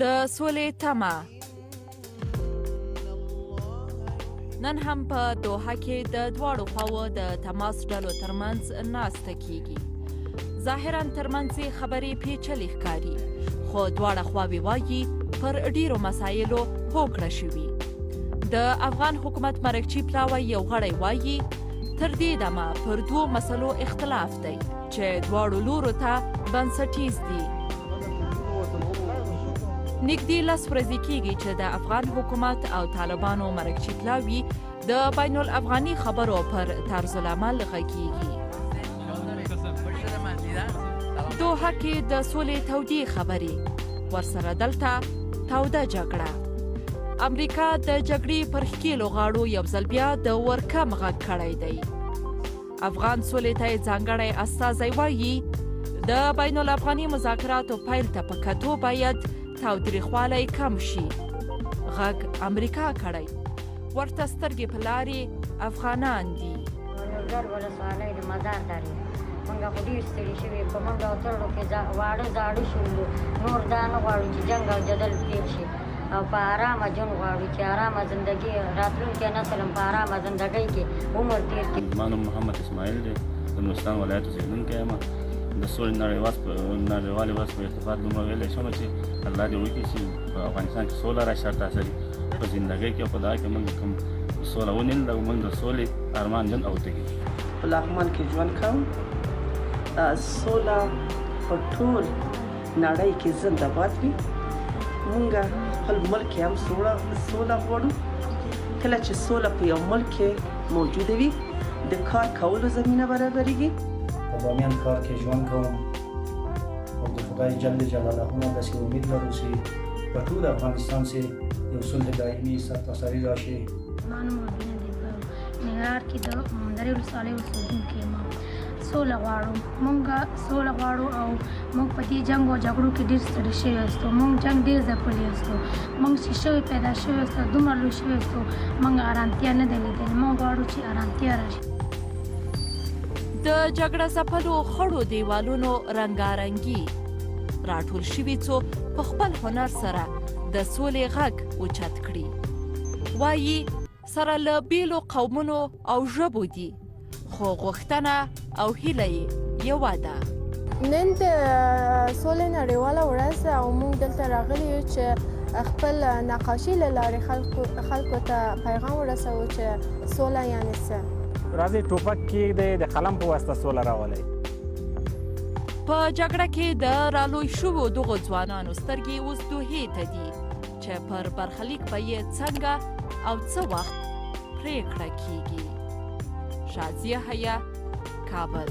د سولې تمه. نن هم په دوحه کې د دواړو خواوو د تماس ډلو ترمنځ ناسته کیږي. ظاهرا ترمنځ خبرې پیچلې ښکاري، خو دواړه خواوې وایي پر ډیرو مسایلو هوکړه شوي. د افغان حکومت مرکچی پلاوی یو غړی وایي تر دې دمه پر دوو مسلو اختلاف دی چې دواړو لورو ته بنسټیز دي. نږدې 10 ورځې کېږي چې د افغان حکومت او طالبانو مرکچی پلاوي د بین الافغاني خبرو پر طرز العمل غږیږي. دوحه کې د سولې تودې خبرې، ورسره دلته توده جګړه. امریکا د جګړې پر ښکېلو غاړو یو ځل بیا د ورکم غږ کړی دی. افغان سولې ته یې ځانګړی استازی وایي د بین الافغاني مذاکراتو پیل ته په کتو باید تاوتریخوالی کم شي. غږ امریکا کړی، ورته سترګې په لارې افغانان دي. نورګل ولسوالۍ د مزار لري. موږ خو ډېر ستړي شوي، په منډو او تړلو کې واړه زاړه شولو. نور دا نه غواړو چې جنګ او جدل پیل شي، او په ارامه ژوند غواړو چې ارامه زندګي راتلونکی نسل هم په ارامه زندګۍ کې عمر تېر کړي. زما نوم محمد اسماعیل دی، د نورستان ولایت اوسېدونکی یم. د سولې نړیوالې ورځ په احتفال دومره ویلی شم چې الله دې وکړي چې په افغانستان کې سوله راشي سرتاسري په زندګۍ کې او په دغه کې موږ کوم سوله ونیله، موږ د سولې ارمان ژوند او تږي په لغمان کې ژوند کوم. سوله په ټول نړۍ کې زنده باد وي. موږ خپل ملک هم سوله غواړو. کله چې سوله په یو ملک کې موجوده وي د کار کولو زمینه برابرېږي. په بامیان ښار کې ژوند کوم او د خدای جل جلاله نه داسې امید لرو چې په ټول افغانستان کې یو صلح دایمي سرتاسري راشي. زما نوم ربینه دی، په ننګرهار کې د درې ولسوالۍ اوسېدونکی یم. سوله غواړو، موږ سوله غواړو او موږ په دې جنګ او جګړو کې ډېر ستړي شوي یاستو. موږ جنګ ډېر ځپلی یاستو. موږ چې شوي پیدا شوي یاستو، دومره لوی شوي یاستو، موږ ارامتیا نه ده لیدلې. موږ غواړو چې ارامتیا راشي. د جګړه ځپلو خړو دیوالونو رنګارنګي راټول شوي څو په خپل هنر سره د سولې غږ اوچت کړي. وایي سره له بیلو قومونو او ژبو دي، خو غوښتنه او هیله یې یوه ده. نن د سولې نړیواله ورځ او موږ دلته راغلي یو چې خپل نقاشي له لارې خلکو ته پیغام ورسوو چې سوله یعنې څه. راځي ټوپک کېږدئ، د قلم په واسطه سوله راولئ. په جګړه کې د رالوی شوو دغو ځوانانو سترګې اوس دوحې ته دي چې پر برخلیک به یې څنګه او څه وخت پرېکړه کیږي. شازیه حیا، کابل.